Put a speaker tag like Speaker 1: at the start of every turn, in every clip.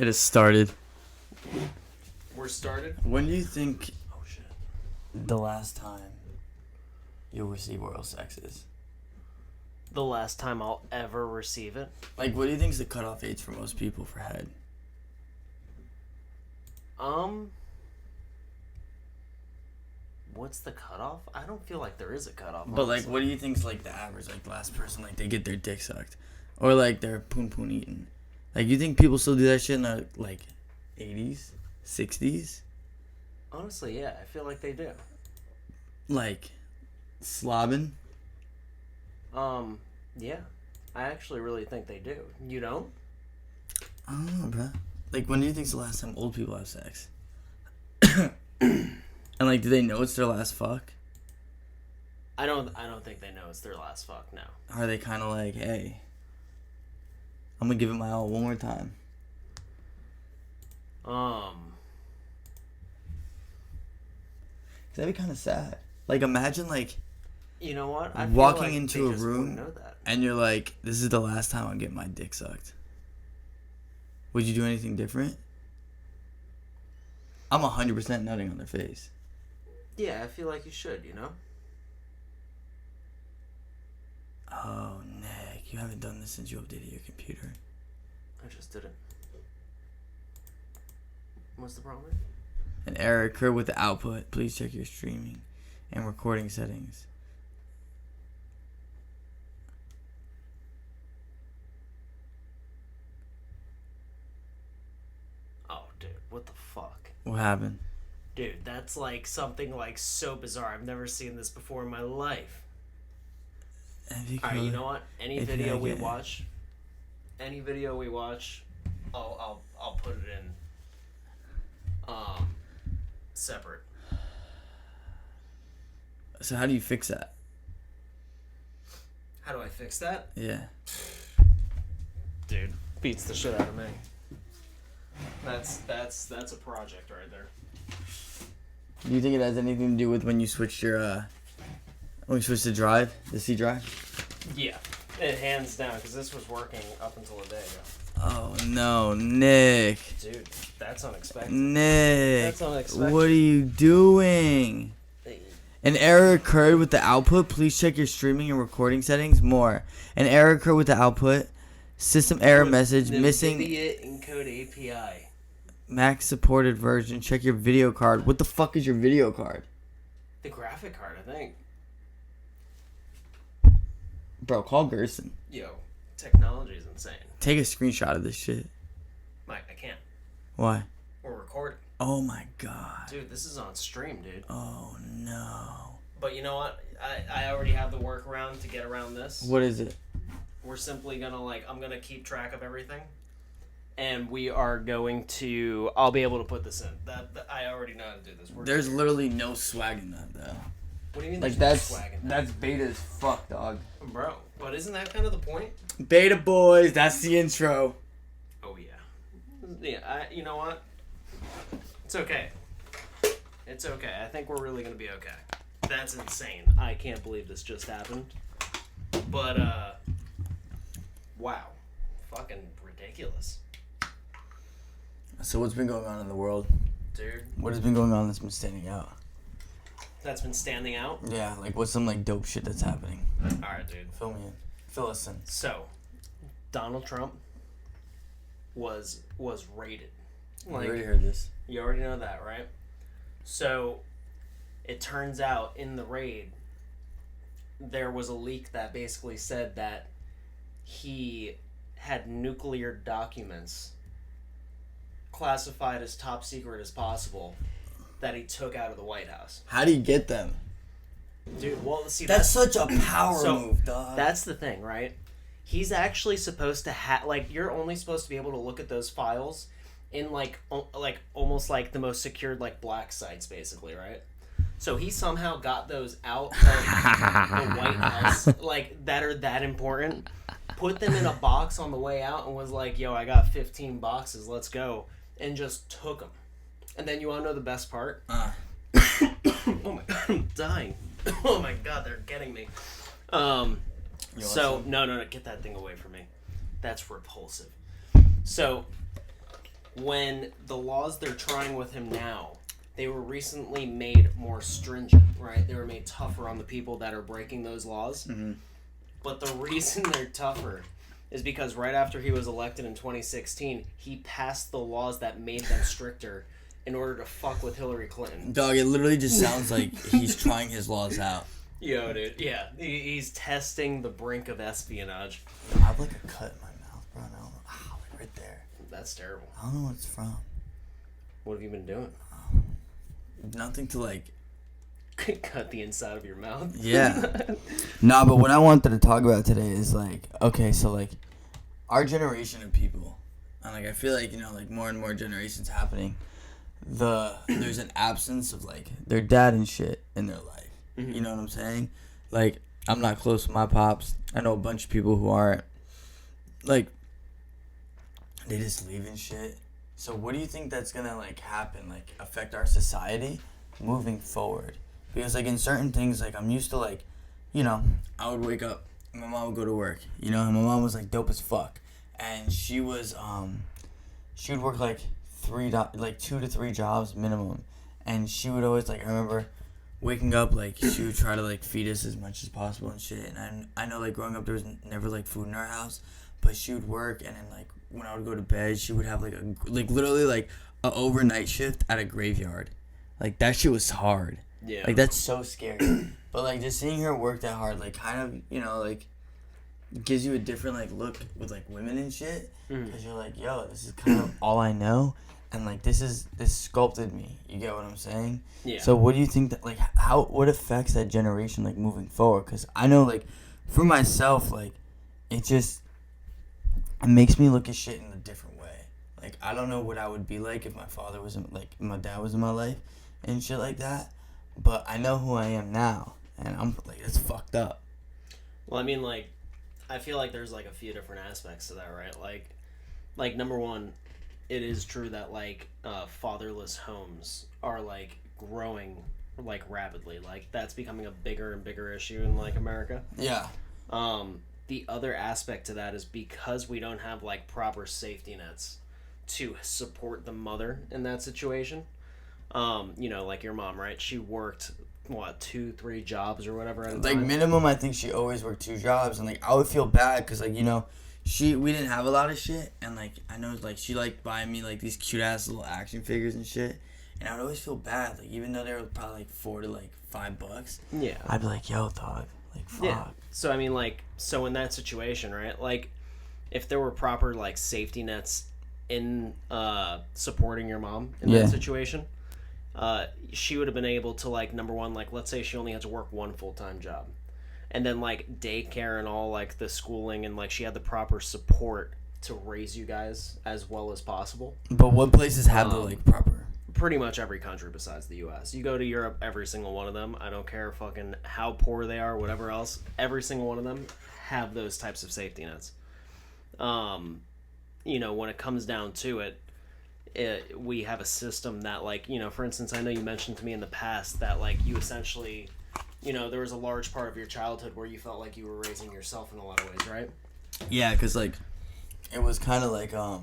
Speaker 1: It has started.
Speaker 2: We're started?
Speaker 1: When do you think
Speaker 2: Oh, shit.
Speaker 1: the last time you'll receive oral sex is?
Speaker 2: The last time I'll ever receive it?
Speaker 1: Like, what do you think is the cutoff age for most people for head?
Speaker 2: What's the cutoff? I don't feel like there is a cutoff.
Speaker 1: But, like,
Speaker 2: honestly.
Speaker 1: what do you think's, like, the average, like, the last person, like, they get their dick sucked? Or, like, their poon eaten? Like, you think people still do that shit in the, like, 80s? 60s?
Speaker 2: Honestly, yeah, I feel like they do.
Speaker 1: Like, slobbing?
Speaker 2: Yeah. I actually really think they do. You don't?
Speaker 1: I don't know, bro. Like, when do you think's the last time old people have sex? And, like, do they know it's their last fuck?
Speaker 2: I don't think they know it's their last fuck, no.
Speaker 1: Are they kind of like, hey, I'm gonna give it my all one more time? That'd be kind of sad. Like, imagine, like,
Speaker 2: you know what? I feel
Speaker 1: walking
Speaker 2: like
Speaker 1: into
Speaker 2: they
Speaker 1: a
Speaker 2: just
Speaker 1: room
Speaker 2: wouldn't know that.
Speaker 1: and you're like, this is the last time I'm getting my dick sucked. Would you do anything different? I'm 100% nutting on their face.
Speaker 2: Yeah, I feel like you should, you know?
Speaker 1: Oh, Nick, you haven't done this since you updated your computer.
Speaker 2: I just didn't. What's the problem?
Speaker 1: An error occurred with the output. Please check your streaming and recording settings.
Speaker 2: Oh, dude, what the fuck?
Speaker 1: What happened?
Speaker 2: Dude, that's like something like so bizarre. I've never seen this before in my life. Alright, you know what? Any video we watch, I'll put it in separate.
Speaker 1: So how do you fix that?
Speaker 2: How do I fix that?
Speaker 1: Yeah.
Speaker 2: Dude, beats the shit out of me. That's a project right there.
Speaker 1: Do you think it has anything to do with when you switched your the drive, the C drive?
Speaker 2: Yeah, it hands down, because this was working up until a day ago.
Speaker 1: Oh no, Nick.
Speaker 2: Dude, that's unexpected.
Speaker 1: Nick.
Speaker 2: That's unexpected.
Speaker 1: What are you doing? An error occurred with the output. Please check your streaming and recording settings. More. An error occurred with the output. System error message. Missing
Speaker 2: NVIDIA encode API.
Speaker 1: max supported version. Check your video card. What the fuck is your video card?
Speaker 2: The graphic card, I think.
Speaker 1: Bro, call Gerson.
Speaker 2: Yo, technology is insane.
Speaker 1: Take a screenshot of this shit.
Speaker 2: Mike, I can't.
Speaker 1: Why?
Speaker 2: We're recording.
Speaker 1: Oh my god.
Speaker 2: Dude, this is on stream, dude.
Speaker 1: Oh no.
Speaker 2: But you know what? I already have the workaround to get around this.
Speaker 1: What is it?
Speaker 2: We're simply gonna I'm gonna keep track of everything. And we are going to, I'll be able to put this in. That I already know how to do this.
Speaker 1: There's literally no swag in that though.
Speaker 2: What do you mean
Speaker 1: Like
Speaker 2: there's no swag in that?
Speaker 1: that's beta as fuck, dog.
Speaker 2: Bro, but isn't that kind of the point?
Speaker 1: Beta boys, that's the intro.
Speaker 2: Oh yeah. Yeah, you know what? It's okay. It's okay. I think we're really gonna be okay. That's insane. I can't believe this just happened. But wow. Fucking ridiculous.
Speaker 1: So what's been going on in the world?
Speaker 2: Dude.
Speaker 1: What has been going on that's been standing out?
Speaker 2: That's been standing out?
Speaker 1: Yeah, like what's some like dope shit that's happening?
Speaker 2: Alright, dude.
Speaker 1: Fill me in. Fill us in.
Speaker 2: So, Donald Trump was raided.
Speaker 1: I already heard this.
Speaker 2: You already know that, right? So, it turns out in the raid, there was a leak that basically said that he had nuclear documents classified as top secret as possible that he took out of the White House.
Speaker 1: How do you get them?
Speaker 2: Dude, well, see,
Speaker 1: that's such a power move, dog.
Speaker 2: That's the thing, right? He's actually supposed to you're only supposed to be able to look at those files in almost like the most secured black sites, basically, right? So he somehow got those out of the White House, that are that important, put them in a box on the way out, and was like, yo, I got 15 boxes, let's go, and just took them. And then you want to know the best part? Oh my god, I'm dying. Oh my god, they're getting me. So, no, get that thing away from me. That's repulsive. So, when the laws they're trying with him now, they were recently made more stringent, right? They were made tougher on the people that are breaking those laws.
Speaker 1: Mm-hmm.
Speaker 2: But the reason they're tougher is because right after he was elected in 2016, he passed the laws that made them stricter in order to fuck with Hillary Clinton.
Speaker 1: Dog, it literally just sounds like he's trying his laws out.
Speaker 2: Yo, dude, yeah. He's testing the brink of espionage.
Speaker 1: I have like a cut in my mouth, bro. No, like right there.
Speaker 2: That's terrible.
Speaker 1: I don't know what it's from.
Speaker 2: What have you been doing?
Speaker 1: Nothing to like...
Speaker 2: Cut the inside of your mouth?
Speaker 1: Yeah. Nah, but what I wanted to talk about today is like, okay, so like, our generation of people, and like I feel like, you know, like more and more generations happening, there's an absence of like their dad and shit in their life. Mm-hmm. You know what I'm saying? Like, I'm not close with my pops. I know a bunch of people who aren't. Like, they just leave and shit. So what do you think that's gonna like happen, like affect our society moving forward? Because like in certain things, like I'm used to like, you know, I would wake up, my mom would go to work, you know, and my mom was like dope as fuck, and she would work like 2 to 3 jobs minimum, and she would always like, I remember waking up, like she would try to like feed us as much as possible and shit, and I know like growing up there was never like food in our house, but she would work, and then like when I would go to bed, she would have like literally like a overnight shift at a graveyard. Like that shit was hard.
Speaker 2: Yeah.
Speaker 1: Like that's so scary. But like just seeing her work that hard, like kind of, you know, like gives you a different like look with like women and shit. Because you're like, yo, this is kind of all I know, and like this sculpted me. You get what I'm saying?
Speaker 2: Yeah.
Speaker 1: So what do you think that like what affects that generation like moving forward? Because I know like for myself, like it makes me look at shit in a different way. Like I don't know what I would be like if my father wasn't like my dad was in my life and shit like that. But I know who I am now, and I'm like, it's fucked up.
Speaker 2: Well, I mean, like, I feel like there's like a few different aspects to that, right? Like number one, it is true that like fatherless homes are like growing like rapidly. Like that's becoming a bigger and bigger issue in like America.
Speaker 1: Yeah.
Speaker 2: The other aspect to that is because we don't have like proper safety nets to support the mother in that situation. You know, like your mom, right? She worked, 2-3 jobs or whatever at a
Speaker 1: like
Speaker 2: time?
Speaker 1: minimum, I think she always worked 2 jobs, and like I would feel bad because like, you know, we didn't have a lot of shit, and like I know like she liked buying me like these cute ass little action figures and shit, and I would always feel bad, like even though they were probably like $4 to $5.
Speaker 2: Yeah,
Speaker 1: I'd be like, yo, dog, like fuck.
Speaker 2: Yeah. So I mean, like, so in that situation, right? Like, if there were proper like safety nets in supporting your mom in that situation, she would have been able to like, number one, like let's say she only had to work 1 full-time job, and then like daycare and all like the schooling, and like she had the proper support to raise you guys as well as possible.
Speaker 1: But what places have the like proper?
Speaker 2: Pretty much every country besides the U.S. You go to Europe, every single one of them, I don't care fucking how poor they are, whatever else, every single one of them have those types of safety nets. You know, when it comes down to it, we have a system that, like, you know, for instance, I know you mentioned to me in the past that, like, you essentially, you know, there was a large part of your childhood where you felt like you were raising yourself in a lot of ways, right?
Speaker 1: Yeah, because, like, it was kind of like, I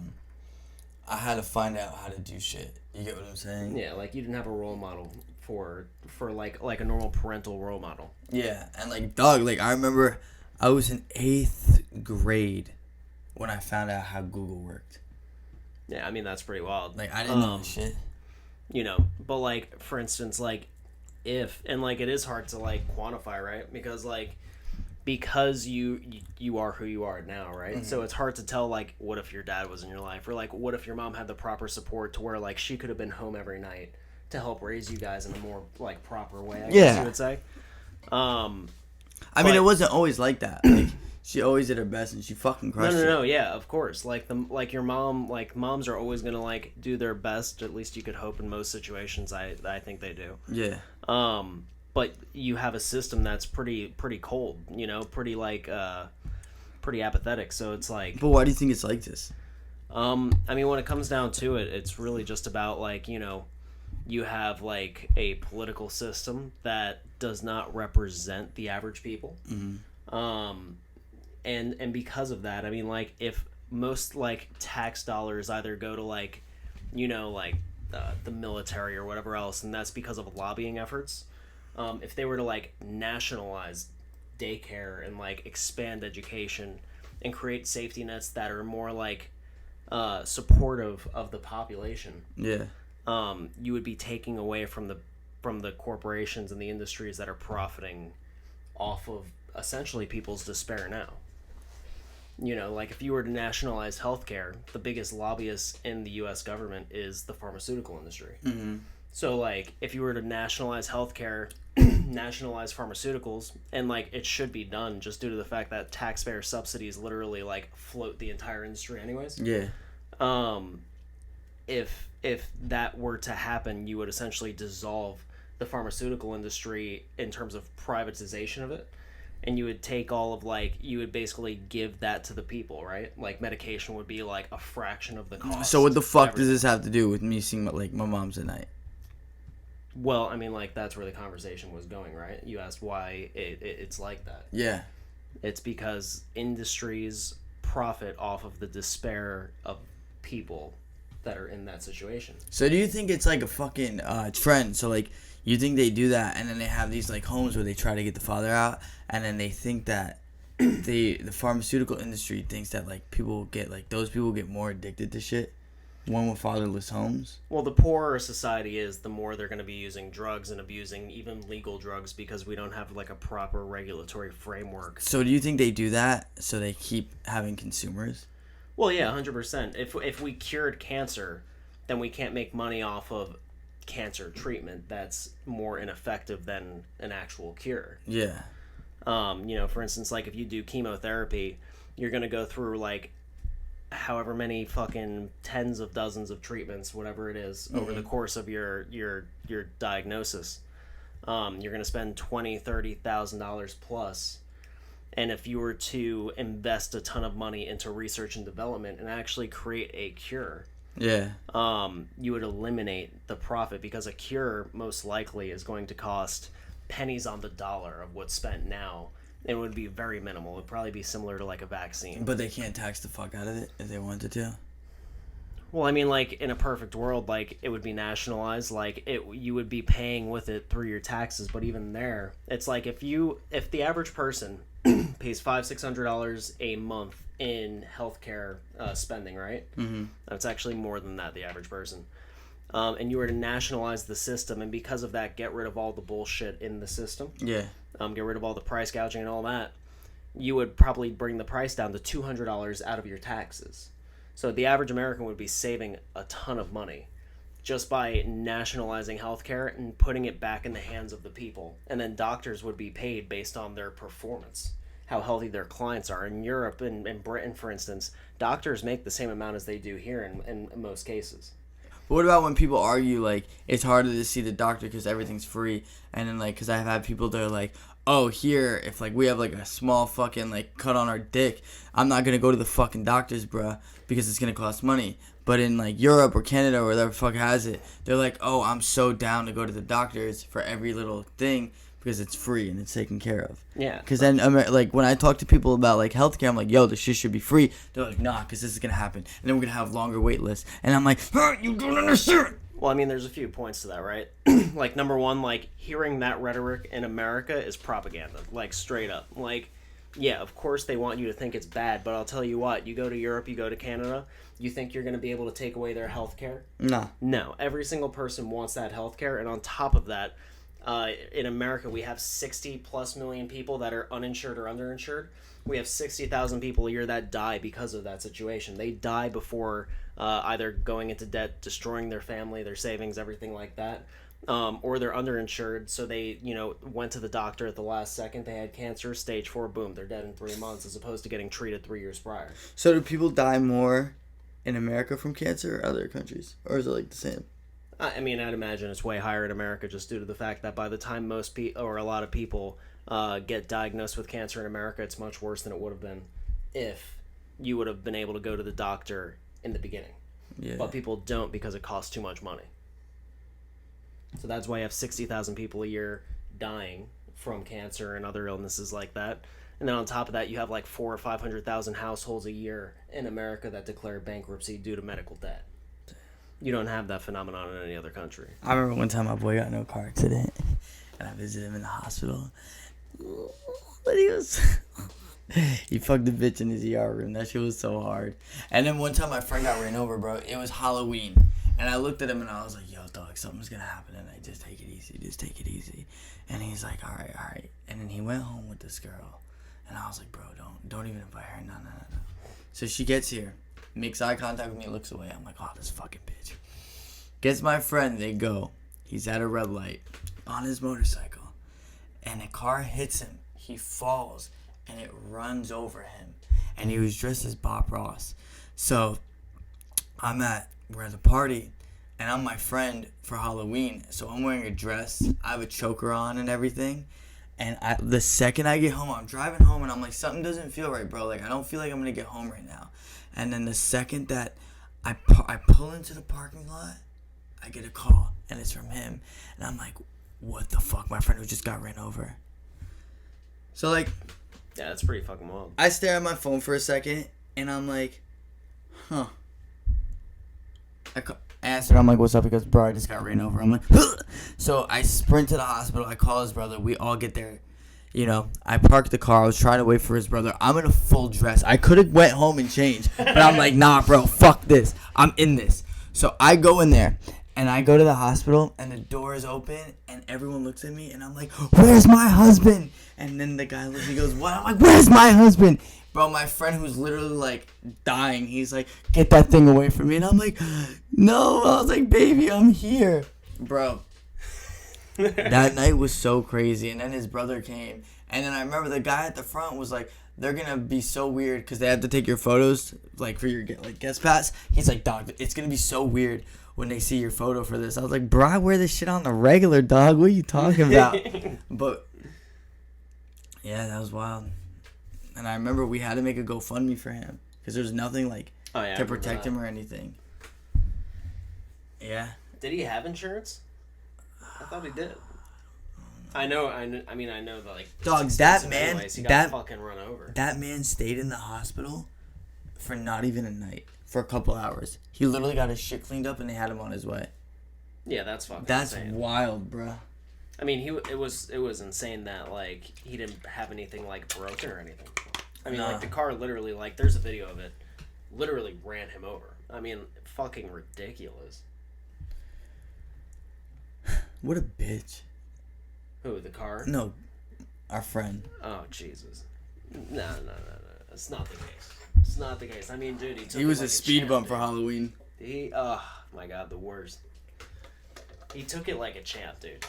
Speaker 1: had to find out how to do shit. You get what I'm saying?
Speaker 2: Yeah, like, you didn't have a role model for like a normal parental role model.
Speaker 1: Yeah, and, like, dog, like, I remember I was in 8th grade when I found out how Google worked.
Speaker 2: Yeah, I mean, that's pretty wild.
Speaker 1: Like, I didn't know this shit.
Speaker 2: You know, but, like, for instance, like, and, like, it is hard to, like, quantify, right? Because you are who you are now, right? Mm-hmm. So it's hard to tell, like, what if your dad was in your life? Or, like, what if your mom had the proper support to where, like, she could have been home every night to help raise you guys in a more, like, proper way, I guess you would say.
Speaker 1: I mean, it wasn't always like that. Like, she always did her best, and she fucking crushed it.
Speaker 2: No, yeah, of course. Like your mom, like moms are always gonna like do their best. At least you could hope in most situations. I think they do.
Speaker 1: Yeah.
Speaker 2: But you have a system that's pretty cold. You know, pretty apathetic. So it's like.
Speaker 1: But why do you think it's like this?
Speaker 2: I mean, when it comes down to it, it's really just about like, you know, you have like a political system that does not represent the average people. Mm-hmm. And because of that, I mean, like, if most, like, tax dollars either go to, like, like the military or whatever else, and that's because of lobbying efforts. If they were to like nationalize daycare and like expand education and create safety nets that are more like supportive of the population,
Speaker 1: Yeah.
Speaker 2: You would be taking away from the corporations and the industries that are profiting off of essentially people's despair now. Like if you were to nationalize healthcare, the biggest lobbyist in the U.S. government is the pharmaceutical industry.
Speaker 1: Mm-hmm.
Speaker 2: So like if you were to nationalize healthcare, nationalize pharmaceuticals, and like it should be done just due to the fact that taxpayer subsidies literally like float the entire industry anyways.
Speaker 1: Yeah.
Speaker 2: If that were to happen, you would essentially dissolve the pharmaceutical industry in terms of privatization of it, and you would take all of you would basically give that to the people, right? Like medication would be like a fraction of the cost.
Speaker 1: So what the fuck does this have to do with me seeing my mom's at night?
Speaker 2: Well, I mean, like that's where the conversation was going, right? You asked why it's like that.
Speaker 1: Yeah.
Speaker 2: It's because industries profit off of the despair of people that are in that situation.
Speaker 1: So do you think it's like a fucking trend? So like you think they do that and then they have these like homes where they try to get the father out, and then they think that the pharmaceutical industry thinks that like those people get more addicted to shit when with fatherless homes?
Speaker 2: Well, the poorer society is, the more they're going to be using drugs and abusing even legal drugs because we don't have like a proper regulatory framework.
Speaker 1: So do you think they do that so they keep having consumers?
Speaker 2: Well, yeah, 100%. If we cured cancer, then we can't make money off of cancer treatment that's more ineffective than an actual cure.
Speaker 1: Yeah.
Speaker 2: For instance, like if you do chemotherapy, you're going to go through like however many fucking tens of dozens of treatments, whatever it is, over the course of your diagnosis. You're going to spend $20,000-$30,000 plus. And if you were to invest a ton of money into research and development and actually create a cure,
Speaker 1: yeah,
Speaker 2: you would eliminate the profit, because a cure most likely is going to cost pennies on the dollar of what's spent now. It would be very minimal. It would probably be similar to like a vaccine.
Speaker 1: But they can't tax the fuck out of it if they wanted to.
Speaker 2: Well, I mean, like in a perfect world, like it would be nationalized. Like you would be paying with it through your taxes. But even there, it's like if the average person pays $500-$600 a month in healthcare spending, right?
Speaker 1: Mm-hmm.
Speaker 2: That's actually more than that, the average person. And you were to nationalize the system, and because of that, get rid of all the bullshit in the system.
Speaker 1: Yeah.
Speaker 2: Get rid of all the price gouging and all that. You would probably bring the price down to $200 out of your taxes. So the average American would be saving a ton of money just by nationalizing healthcare and putting it back in the hands of the people. And then doctors would be paid based on their performance, how healthy their clients are. In Europe and Britain, for instance, doctors make the same amount as they do here in most cases.
Speaker 1: But what about when people argue, like, it's harder to see the doctor because everything's free, and then, like, because I've had people that are like, oh, here, if, like, we have, like, a small fucking, like, cut on our dick, I'm not gonna go to the fucking doctors, bruh, because it's gonna cost money. But in, like, Europe or Canada or whatever the fuck has it, they're like, oh, I'm so down to go to the doctors for every little thing because it's free and it's taken care of.
Speaker 2: Yeah.
Speaker 1: Because then, like, when I talk to people about, like, healthcare, I'm like, yo, this shit should be free. They're like, nah, because this is going to happen. And then we're going to have longer wait lists. And I'm like, you don't understand.
Speaker 2: Well, I mean, there's a few points to that, right? Like, number one, like, hearing that rhetoric in America is propaganda. Like, straight up. Like, yeah, of course they want you to think it's bad, but I'll tell you what, you go to Europe, you go to Canada, you think you're going to be able to take away their health care?
Speaker 1: Nah.
Speaker 2: No. Every single person wants that health care, and on top of that, in America, we have 60 plus million people that are uninsured or underinsured. We have 60,000 people a year that die because of that situation. They die before either going into debt, destroying their family, their savings, everything like that, or they're underinsured. So they, went to the doctor at the last second. They had cancer, stage 4, boom, they're dead in 3 months, as opposed to getting treated 3 years prior.
Speaker 1: So do people die more in America from cancer or other countries? Or is it like the same?
Speaker 2: I mean, I'd imagine it's way higher in America just due to the fact that by the time most people, or a lot of people, get diagnosed with cancer in America, it's much worse than it would have been if you would have been able to go to the doctor in the beginning.
Speaker 1: Yeah.
Speaker 2: But people don't because it costs too much money. So that's why you have 60,000 people a year dying from cancer and other illnesses like that. And then on top of that, you have like 400,000 or 500,000 households a year in America that declare bankruptcy due to medical debt. You don't have that phenomenon in any other country.
Speaker 1: I remember one time my boy got in a car accident, and I visited him in the hospital. But he fucked the bitch in his ER room. That shit was so hard. And then one time my friend got ran over, bro. It was Halloween. And I looked at him and I was like, yo, dog, something's gonna happen tonight. Just take it easy. Just take it easy. And he's like, all right. And then he went home with this girl. And I was like, bro, don't even invite her. No. So she gets here, makes eye contact with me, looks away. I'm like, oh, this fucking bitch. Gets my friend, they go. He's at a red light on his motorcycle. And a car hits him. He falls. And it runs over him. And he was dressed as Bob Ross. So we're at the party. And I'm my friend for Halloween. So I'm wearing a dress. I have a choker on and everything. And the second I get home, I'm driving home. And I'm like, something doesn't feel right, bro. Like, I don't feel like I'm going to get home right now. And then the second that I pull into the parking lot, I get a call. And it's from him. And I'm like, what the fuck? My friend who just got ran over. So, like...
Speaker 2: Yeah, that's pretty fucking wild.
Speaker 1: I stare at my phone for a second, and I'm like, huh. I answer, I'm like, what's up? Because, bro, I just got ran over. I'm like, huh. So I sprint to the hospital. I call his brother. We all get there. You know, I parked the car. I was trying to wait for his brother. I'm in a full dress. I could have went home and changed, but I'm like, nah, bro, fuck this. I'm in this. So I go in there. And I go to the hospital, and the door is open, and everyone looks at me, and I'm like, where's my husband? And then the guy looks, he goes, what? I'm like, where's my husband? Bro, my friend who's literally, like, dying, he's like, get that thing away from me. And I'm like, no. I was like, baby, I'm here. Bro, that night was so crazy. And then his brother came, and then I remember the guy at the front was like, they're going to be so weird because they have to take your photos, like, for your guest pass. He's like, dog, it's going to be so weird when they see your photo for this. I was like, bro, I wear this shit on the regular, dog. What are you talking about? But, yeah, that was wild. And I remember we had to make a GoFundMe for him. Because there's nothing, like, to protect him or anything. Yeah.
Speaker 2: Did he have insurance? I thought he did. I know that, like...
Speaker 1: Dog, that man...
Speaker 2: He got fucking run over.
Speaker 1: That man stayed in the hospital for not even a night. For a couple hours. He literally got his shit cleaned up and they had him on his way.
Speaker 2: Yeah, that's fucking
Speaker 1: That's
Speaker 2: insane.
Speaker 1: wild, bro.
Speaker 2: I mean, it was insane that, like, he didn't have anything, like, broken or anything. I mean, like, the car literally, like, there's a video of it, literally ran him over. I mean, fucking ridiculous.
Speaker 1: What a bitch.
Speaker 2: Who, the car?
Speaker 1: No, our friend.
Speaker 2: Oh, Jesus. No. It's not the case. It's not the case. I mean, dude,
Speaker 1: he was a speed bump for Halloween.
Speaker 2: Oh my god, the worst. He took it like a champ, dude.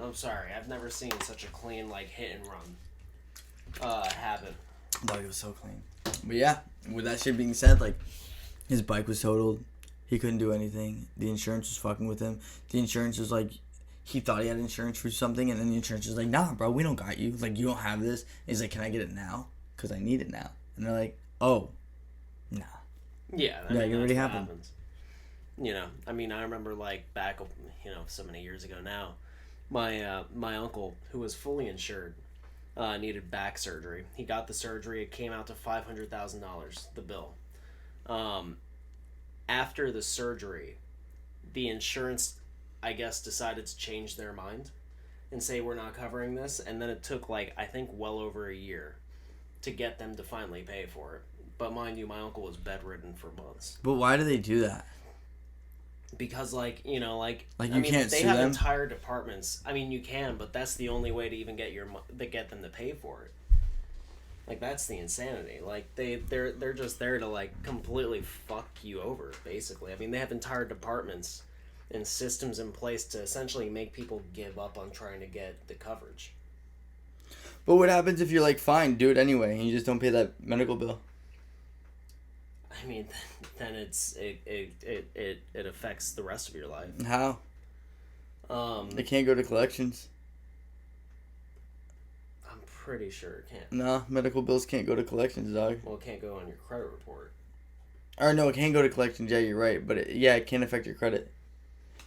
Speaker 2: I'm sorry, I've never seen such a clean, like, hit and run happen.
Speaker 1: Dog, it was so clean. But yeah, with that shit being said, like, his bike was totaled. He couldn't do anything. The insurance was fucking with him. The insurance was like, he thought he had insurance for something, and then the insurance was like, nah, bro, we don't got you. Like, you don't have this. And he's like, can I get it now? Because I need it now. And they're like, oh, nah.
Speaker 2: Yeah,
Speaker 1: I mean, it already happened.
Speaker 2: Happens. You know, I mean, I remember, like, back, you know, so many years ago now, my uncle, who was fully insured, needed back surgery. He got the surgery. It came out to $500,000, the bill. After the surgery, the insurance, I guess, decided to change their mind and say, we're not covering this. And then it took, like, I think well over a year to get them to finally pay for it. But mind you, my uncle was bedridden for months.
Speaker 1: But why do they do that?
Speaker 2: Because, like, you know, like
Speaker 1: you
Speaker 2: I mean,
Speaker 1: can't
Speaker 2: they
Speaker 1: sue
Speaker 2: have
Speaker 1: them?
Speaker 2: entire departments. I mean, you can, but that's the only way to even get get them to pay for it. Like, that's the insanity. Like, they're just there to, like, completely fuck you over, basically. I mean, they have entire departments and systems in place to essentially make people give up on trying to get the coverage.
Speaker 1: But what happens if you're like, fine, do it anyway, and you just don't pay that medical bill?
Speaker 2: I mean, then it affects the rest of your life.
Speaker 1: How? They can't go to collections.
Speaker 2: I'm pretty sure it can't.
Speaker 1: No, medical bills can't go to collections, dog.
Speaker 2: Well, it can't go on your credit report.
Speaker 1: Or no, it can go to collections. Yeah, you're right, but it can affect your credit.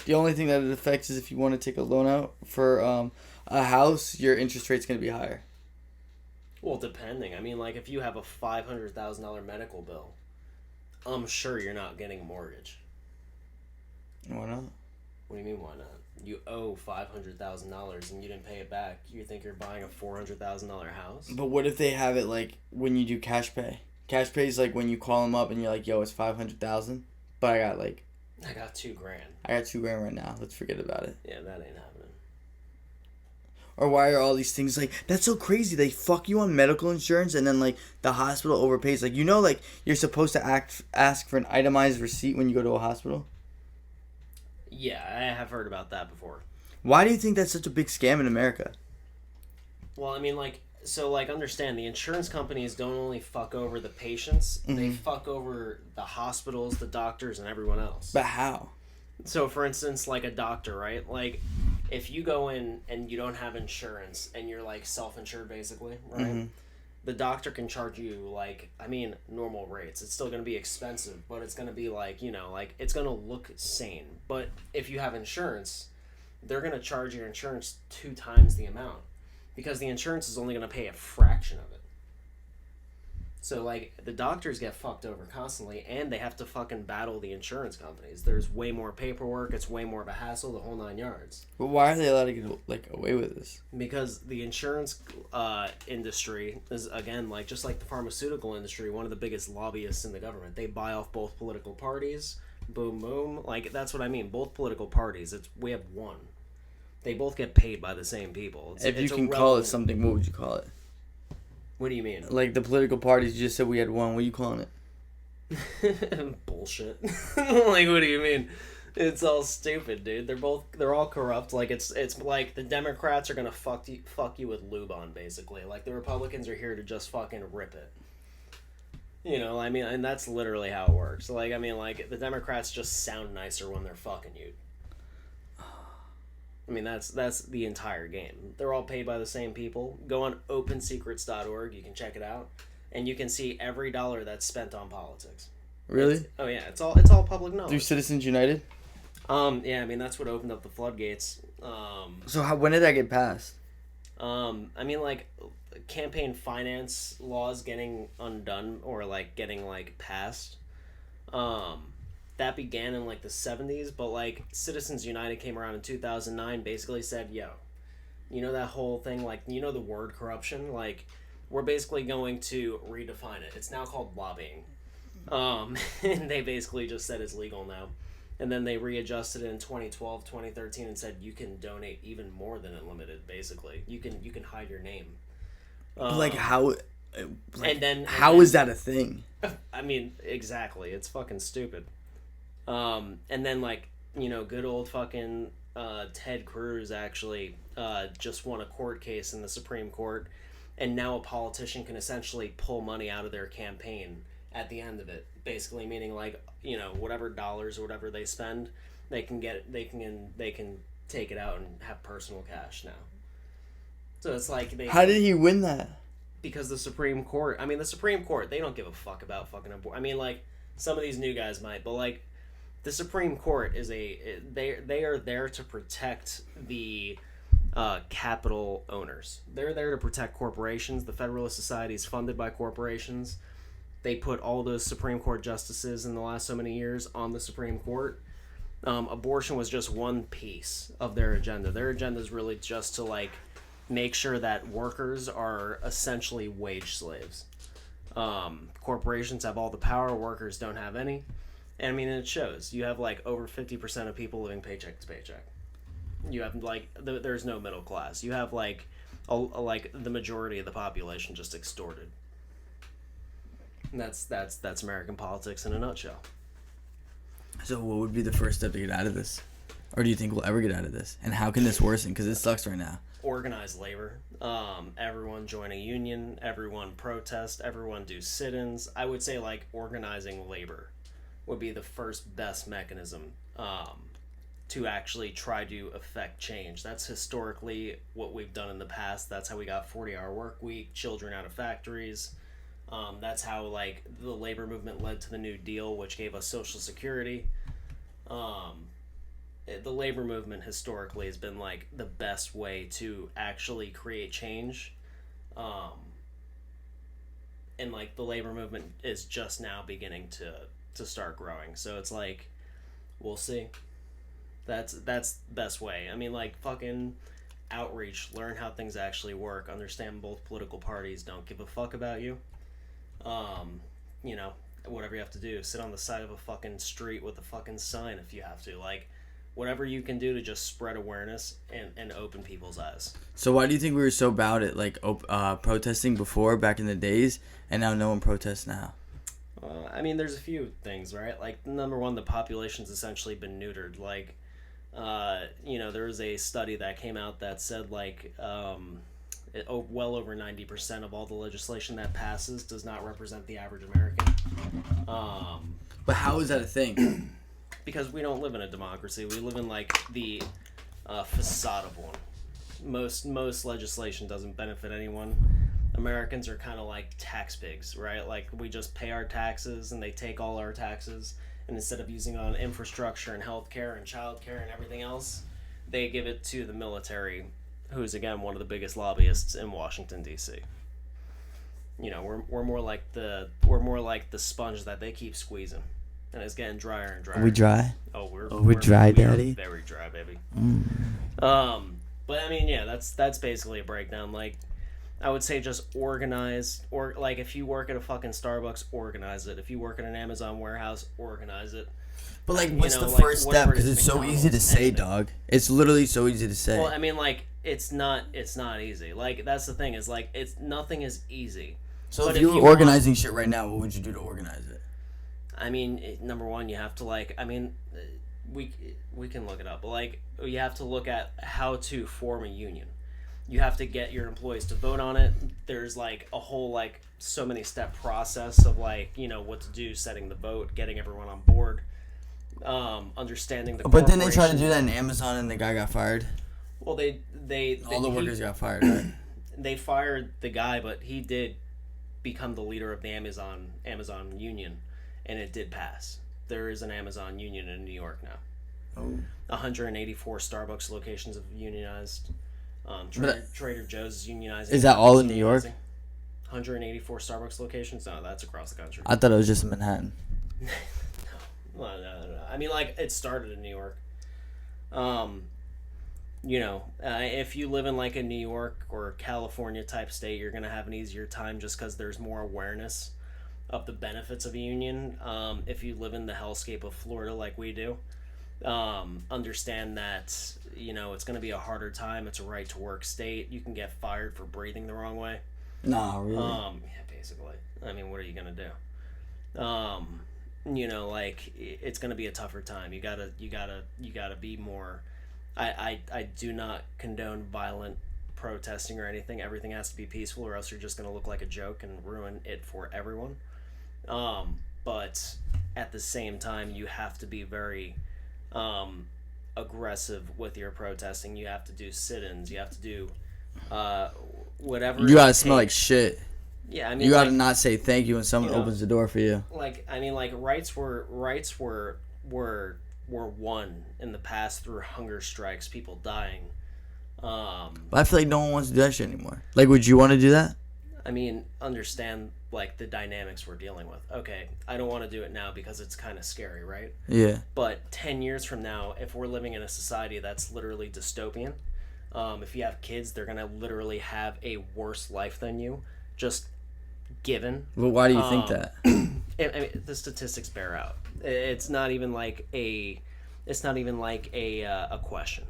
Speaker 1: The only thing that it affects is if you want to take a loan out for a house, your interest rate's going to be higher.
Speaker 2: Well, depending. I mean, like, if you have a $500,000 medical bill, I'm sure you're not getting a mortgage.
Speaker 1: Why not?
Speaker 2: What do you mean, why not? You owe $500,000 and you didn't pay it back. You think you're buying a $400,000 house?
Speaker 1: But what if they have it like when you do cash pay? Cash pay is like when you call them up and you're like, "Yo, it's 500,000, but I got $2,000.
Speaker 2: I got
Speaker 1: $2,000 right now. Let's forget about it."
Speaker 2: Yeah, that ain't happening.
Speaker 1: Or why are all these things like that's so crazy? They fuck you on medical insurance and then like the hospital overpays. Like like you're supposed to ask for an itemized receipt when you go to a hospital.
Speaker 2: Yeah, I have heard about that before.
Speaker 1: Why do you think that's such a big scam in America?
Speaker 2: Well, I mean, understand, the insurance companies don't only fuck over the patients, they fuck over the hospitals, the doctors, and everyone else.
Speaker 1: But how?
Speaker 2: So, for instance, like a doctor, right? Like, if you go in and you don't have insurance and you're, like, self-insured, basically, right? Mm-hmm. The doctor can charge you, normal rates. It's still going to be expensive, but it's going to be, it's going to look sane. But if you have insurance, they're going to charge your insurance 2 times the amount because the insurance is only going to pay a fraction of it. So, the doctors get fucked over constantly, and they have to fucking battle the insurance companies. There's way more paperwork. It's way more of a hassle, the whole 9 yards.
Speaker 1: But why are they allowed to get, away with this?
Speaker 2: Because the insurance industry is, again, just like the pharmaceutical industry, one of the biggest lobbyists in the government. They buy off both political parties. Boom, boom. That's what I mean. Both political parties. We have one. They both get paid by the same people.
Speaker 1: If you can call it something, what would you call it?
Speaker 2: What do you mean?
Speaker 1: Like the political parties, you just said we had one. What are you calling
Speaker 2: it? Bullshit. What do you mean? It's all stupid, dude. They're all corrupt. It's like the Democrats are gonna fuck you with lube on, basically. Like the Republicans are here to just fucking rip it. And that's literally how it works. The Democrats just sound nicer when they're fucking you. That's the entire game. They're all paid by the same people. Go on opensecrets.org. You can check it out, and you can see every dollar that's spent on politics.
Speaker 1: Really?
Speaker 2: It's all public knowledge.
Speaker 1: Through Citizens United?
Speaker 2: Yeah, that's what opened up the floodgates.
Speaker 1: So when did that get passed?
Speaker 2: Campaign finance laws getting undone or getting passed. That began in the 70s, but Citizens United came around in 2009, basically said, yo, that whole thing, the word corruption, we're basically going to redefine it. It's now called lobbying. And they basically just said it's legal now. And then they readjusted it in 2012, 2013 and said you can donate even more than unlimited, basically. You can hide your name.
Speaker 1: How
Speaker 2: how
Speaker 1: is that a thing?
Speaker 2: Exactly. It's fucking stupid. And then good old fucking Ted Cruz actually just won a court case in the Supreme Court, and now a politician can essentially pull money out of their campaign at the end of it, basically meaning whatever dollars or whatever they spend, they can take it out and have personal cash now. So it's
Speaker 1: how did he win that?
Speaker 2: Because the Supreme Court, they don't give a fuck about fucking abortion. Some of these new guys might, but the Supreme Court is they are there to protect the capital owners. They're there to protect corporations. The Federalist Society is funded by corporations. They put all those Supreme Court justices in the last so many years on the Supreme Court. Abortion was just one piece of their agenda. Their agenda is really just to make sure that workers are essentially wage slaves. Corporations have all the power. Workers don't have any. And it shows. You have over 50% of people living paycheck to paycheck. You have there's no middle class. You have the majority of the population just extorted. And that's American politics in a nutshell.
Speaker 1: So what would be the first step to get out of this? Or do you think we'll ever get out of this? And how can this worsen? Because it sucks right now.
Speaker 2: Organized labor. Everyone join a union. Everyone protest. Everyone do sit-ins. I would say organizing labor would be the first best mechanism to actually try to affect change. That's historically what we've done in the past. That's how we got 40-hour work week, children out of factories. That's how the labor movement led to the New Deal, which gave us Social Security. The labor movement historically has been the best way to actually create change. And the labor movement is just now beginning to start growing. So it's we'll see. That's the best way. I mean, like, fucking outreach, learn how things actually work, understand both political parties don't give a fuck about you. You know, whatever you have to do, sit on the side of a fucking street with a fucking sign if you have to. Like, whatever you can do to just spread awareness and open people's eyes.
Speaker 1: So why do you think we were so bad at, like, protesting before, back in the days, and now no one protests now?
Speaker 2: I mean, there's a few things, right? Like, number one, the population's essentially been neutered. Like, you know, there was a study that came out that said, like, well over 90% of all the legislation that passes does not represent the average American.
Speaker 1: But how is that a thing?
Speaker 2: Because we don't live in a democracy. We live in, like, the facade of one. Most legislation doesn't benefit anyone. Americans are kind of like tax pigs, right? Like, we just pay our taxes and they take all our taxes, and instead of using it on infrastructure and healthcare and childcare and everything else, they give it to the military, who's again one of the biggest lobbyists in Washington D.C. You know, we're more like the sponge that they keep squeezing, and it's getting drier and drier.
Speaker 1: Are we dry?
Speaker 2: Oh, we're
Speaker 1: dry, Daddy.
Speaker 2: Very dry, baby. But I mean, yeah, that's basically a breakdown. Like, I would say just organize, or like if you work at a fucking Starbucks, organize it. If you work at an Amazon warehouse, organize it.
Speaker 1: But, like, what's the first step? Because it's so easy to say, dog. It's literally so easy to say.
Speaker 2: Well, I mean, like, it's not easy. Like, that's the thing, is, like, nothing is easy.
Speaker 1: So if you were organizing shit right now, what would you do to organize it?
Speaker 2: I mean, number one, you have to, like, I mean, we can look it up, but, like, you have to look at how to form a union. You have to get your employees to vote on it. There's, like, a whole, like, so many step process of, like, you know, what to do, setting the vote, getting everyone on board, understanding the
Speaker 1: But then they tried to do that in Amazon and the guy got fired.
Speaker 2: Well,
Speaker 1: all the workers got fired, right?
Speaker 2: They fired the guy, but he did become the leader of the Amazon union, and it did pass. There is an Amazon union in New York now.
Speaker 1: Oh.
Speaker 2: 184 Starbucks locations have unionized. Trader Joe's is unionizing.
Speaker 1: Is that all in New York?
Speaker 2: 184 Starbucks locations? No, that's across the country.
Speaker 1: I thought it was just in Manhattan.
Speaker 2: No. Well, no. I mean, like, it started in New York. You know, if you live in, like, a New York or California type state, you're going to have an easier time just because there's more awareness of the benefits of a union. If you live in the hellscape of Florida like we do, understand that, you know, it's going to be a harder time. It's a right to work state. You can get fired for breathing the wrong way.
Speaker 1: Nah, really?
Speaker 2: Yeah, basically. I mean, what are you going to do? You know, like, it's going to be a tougher time. You gotta be more. I do not condone violent protesting or anything. Everything has to be peaceful, or else you're just going to look like a joke and ruin it for everyone. But at the same time, you have to be very aggressive with your protesting. You have to do sit-ins. You have to do whatever.
Speaker 1: You gotta smell like shit.
Speaker 2: Yeah, I mean,
Speaker 1: you gotta, like, not say thank you when someone opens the door for you.
Speaker 2: Like, I mean, like, rights were won in the past through hunger strikes, people dying.
Speaker 1: But I feel like no one wants to do that shit anymore. Like, would you want to do that?
Speaker 2: I mean, understand, like, the dynamics we're dealing with. Okay, I don't want to do it now because it's kind of scary, right?
Speaker 1: Yeah.
Speaker 2: But 10 years from now, if we're living in a society that's literally dystopian, if you have kids, they're gonna literally have a worse life than you, just given.
Speaker 1: Well, why do you think that?
Speaker 2: I mean, the statistics bear out. It's not even like a question.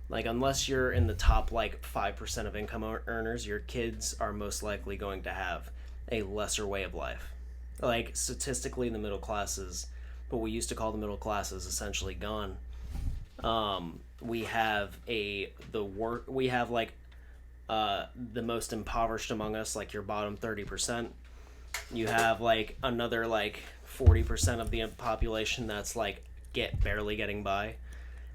Speaker 2: Like, unless you're in the top, like, 5% of income earners, your kids are most likely going to have a lesser way of life. Like, statistically, the middle classes, what we used to call the middle class, is essentially gone. We have the most impoverished among us, like your bottom 30%. You have, like, another, like, 40% of the population that's, like, barely getting by.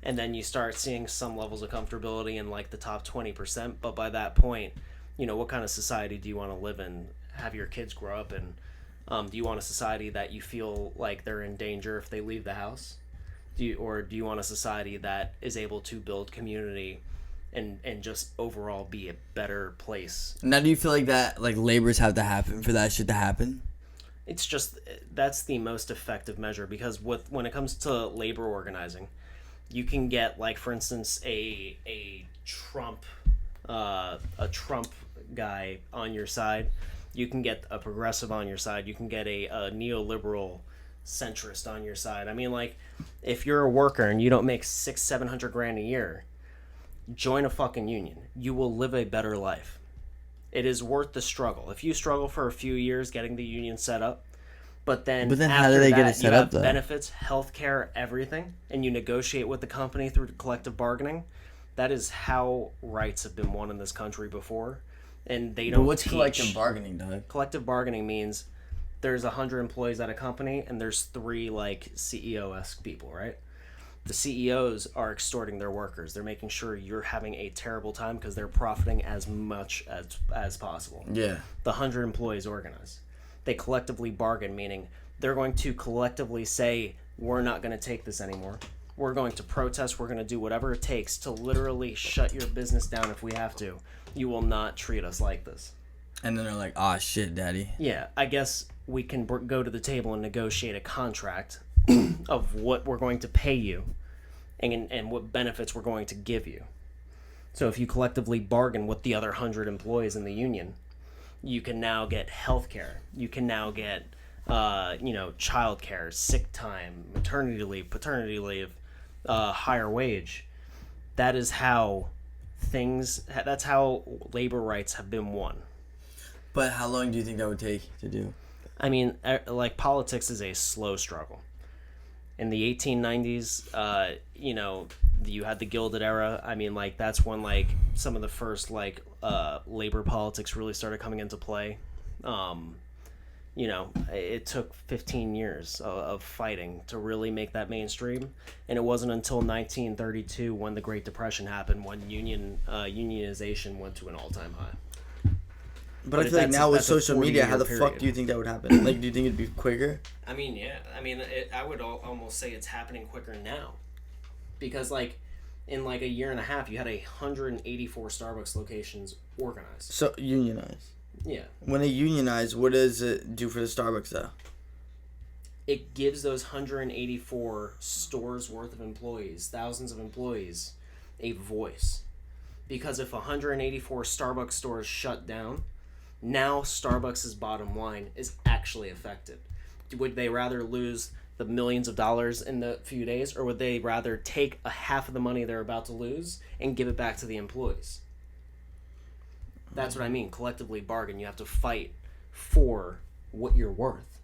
Speaker 2: And then you start seeing some levels of comfortability in, like, the top 20%. But by that point, you know, what kind of society do you want to live in? Have your kids grow up in? Do you want a society that you feel like they're in danger if they leave the house? Do you want a society that is able to build community and just overall be a better place?
Speaker 1: Now, do you feel like that, like, labors have to happen for that shit to happen?
Speaker 2: It's just, that's the most effective measure, because when it comes to labor organizing, You can get, like, for instance, a Trump guy on your side. You can get a progressive on your side. You can get a neoliberal centrist on your side. I mean, like, if you're a worker and you don't make $600,000-700,000 a year, join a fucking union. You will live a better life. It is worth the struggle. If you struggle for a few years getting the union set up, but then
Speaker 1: how do they get it set up, though?
Speaker 2: Benefits, healthcare, everything, and you negotiate with the company through collective bargaining, that is how rights have been won in this country before. And they don't.
Speaker 1: But what's collective bargaining, Doug?
Speaker 2: Collective bargaining means there's 100 employees at a company, and there's 3 like CEO-esque people, right? The CEOs are extorting their workers. They're making sure you're having a terrible time because they're profiting as much as possible.
Speaker 1: Yeah.
Speaker 2: The 100 employees organize. They collectively bargain, meaning they're going to collectively say, we're not going to take this anymore. We're going to protest. We're going to do whatever it takes to literally shut your business down if we have to. You will not treat us like this.
Speaker 1: And then they're like, "Ah, shit, daddy."
Speaker 2: Yeah, I guess we can go to the table and negotiate a contract of what we're going to pay you and what benefits we're going to give you. So if you collectively bargain with the other 100 employees in the union, you can now get health care. You can now get, child care, sick time, maternity leave, paternity leave, higher wage. That is how that's how labor rights have been won.
Speaker 1: But how long do you think that would take to do?
Speaker 2: I mean, like, politics is a slow struggle. In the 1890s, you had the Gilded Era. I mean, like, that's when, like, some of the first, like, labor politics really started coming into play. It took 15 years of fighting to really make that mainstream. And it wasn't until 1932 when the Great Depression happened, when unionization went to an all-time high.
Speaker 1: But I feel like now with social media, how the fuck do you think that would happen? Like, do you think it'd be quicker?
Speaker 2: I mean, yeah. I mean, I would almost say it's happening quicker now. Because, like, in, like, a year and a half, you had 184 Starbucks locations organized.
Speaker 1: So, unionized.
Speaker 2: Yeah.
Speaker 1: When they unionize, what does it do for the Starbucks, though?
Speaker 2: It gives those 184 stores worth of employees, thousands of employees, a voice. Because if 184 Starbucks stores shut down, now Starbucks' bottom line is actually affected. Would they rather lose the millions of dollars in the few days, or would they rather take a half of the money they're about to lose and give it back to the employees? That's what I mean. Collectively bargain. You have to fight for what you're worth.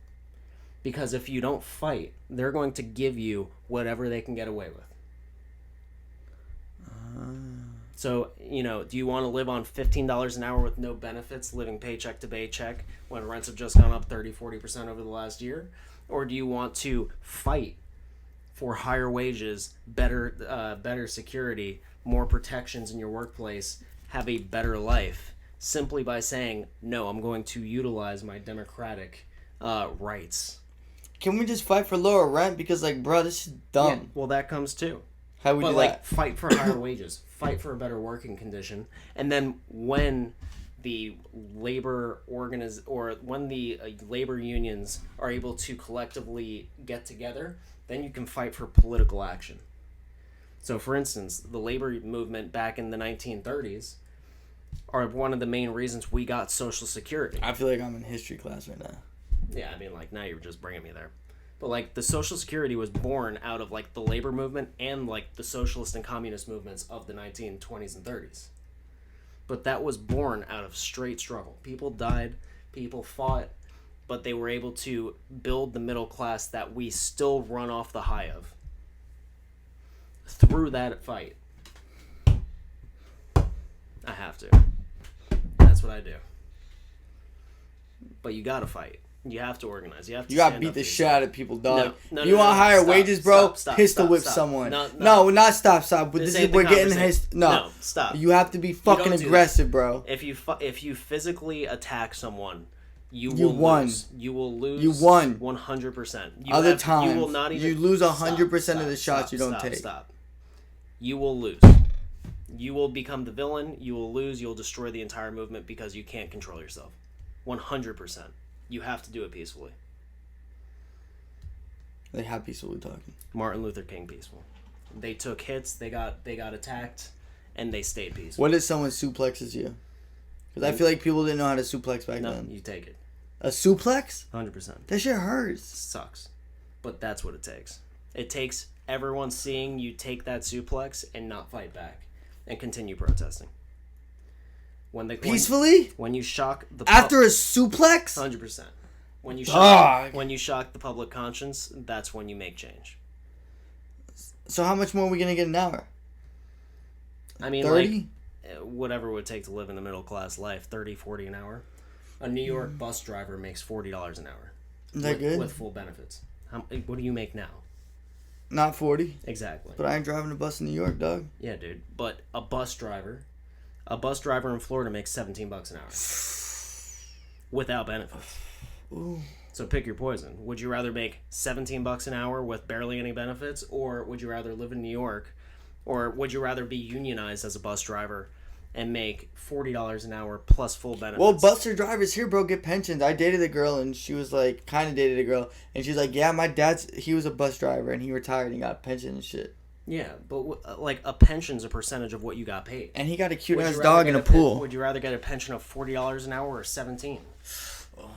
Speaker 2: Because if you don't fight, they're going to give you whatever they can get away with. So, do you want to live on $15 an hour with no benefits, living paycheck to paycheck, when rents have just gone up 30-40% over the last year? Or do you want to fight for higher wages, better security, more protections in your workplace, have a better life, simply by saying, no, I'm going to utilize my democratic rights?
Speaker 1: Can we just fight for lower rent? Because, like, bro, this is dumb.
Speaker 2: Yeah, well, that comes too.
Speaker 1: How would you do that?
Speaker 2: Fight for higher wages, fight for a better working condition, and then when the labor labor unions are able to collectively get together, then you can fight for political action. So, for instance, the labor movement back in the 1930s are one of the main reasons we got Social Security.
Speaker 1: I feel like I'm in history class right now.
Speaker 2: Yeah, I mean, like, now you're just bringing me there. But, like, the Social Security was born out of, like, the labor movement and, like, the socialist and communist movements of the 1920s and 30s. But that was born out of straight struggle. People died, people fought, but they were able to build the middle class that we still run off the high of through that fight. I have to. That's what I do. But you gotta fight. You have to organize. You gotta
Speaker 1: beat the shit out of people, dog.
Speaker 2: No,
Speaker 1: you want higher wages, bro? Pistol whip
Speaker 2: stop.
Speaker 1: someone.
Speaker 2: No,
Speaker 1: not stop. But we're getting
Speaker 2: No, stop.
Speaker 1: You have to be fucking aggressive, bro.
Speaker 2: If you physically attack someone, you
Speaker 1: won.
Speaker 2: lose. You will lose.
Speaker 1: You won
Speaker 2: 100%.
Speaker 1: Other times,
Speaker 2: you will not even.
Speaker 1: You lose 100% of the shots you don't take.
Speaker 2: Stop. You will lose. You will become the villain. You will lose. You will destroy the entire movement because you can't control yourself. 100%. You have to do it peacefully.
Speaker 1: Like, how peacefully talking?
Speaker 2: Martin Luther King peaceful. They took hits. They got attacked, and they stayed peaceful.
Speaker 1: What if someone suplexes you? Because I feel like people didn't know how to suplex back
Speaker 2: No,
Speaker 1: then.
Speaker 2: you take it.
Speaker 1: A suplex?
Speaker 2: 100%.
Speaker 1: That shit hurts.
Speaker 2: Sucks. But that's what it takes. It takes everyone seeing you take that suplex and not fight back and continue protesting.
Speaker 1: Peacefully?
Speaker 2: When you shock the
Speaker 1: after a suplex?
Speaker 2: 100%. When you shock the public conscience, that's when you make change.
Speaker 1: So how much more are we gonna get an hour?
Speaker 2: I mean,
Speaker 1: 30?
Speaker 2: Like, whatever it would take to live in the middle class life, 30, 40 an hour. A New York bus driver makes $40 an hour.
Speaker 1: Is that good?
Speaker 2: With full benefits. What do you make now?
Speaker 1: Not 40.
Speaker 2: Exactly.
Speaker 1: But I ain't driving a bus in New York, dog.
Speaker 2: Yeah, dude. But a bus driver in Florida makes $17 an hour. Without benefits.
Speaker 1: Ooh.
Speaker 2: So pick your poison. Would you rather make $17 an hour with barely any benefits, or would you rather live in New York, or would you rather be unionized as a bus driver and make $40 an hour plus full benefits?
Speaker 1: Well, bus drivers here, bro, get pensions. I dated a girl, and she was like, kind of dated a girl, and she's like, yeah, my he was a bus driver, and he retired and got a pension and shit.
Speaker 2: Yeah, but like a pension's a percentage of what you got paid.
Speaker 1: And he got a cute ass dog in a pool.
Speaker 2: Would you rather get a pension of $40 an hour or 17?
Speaker 1: Oh,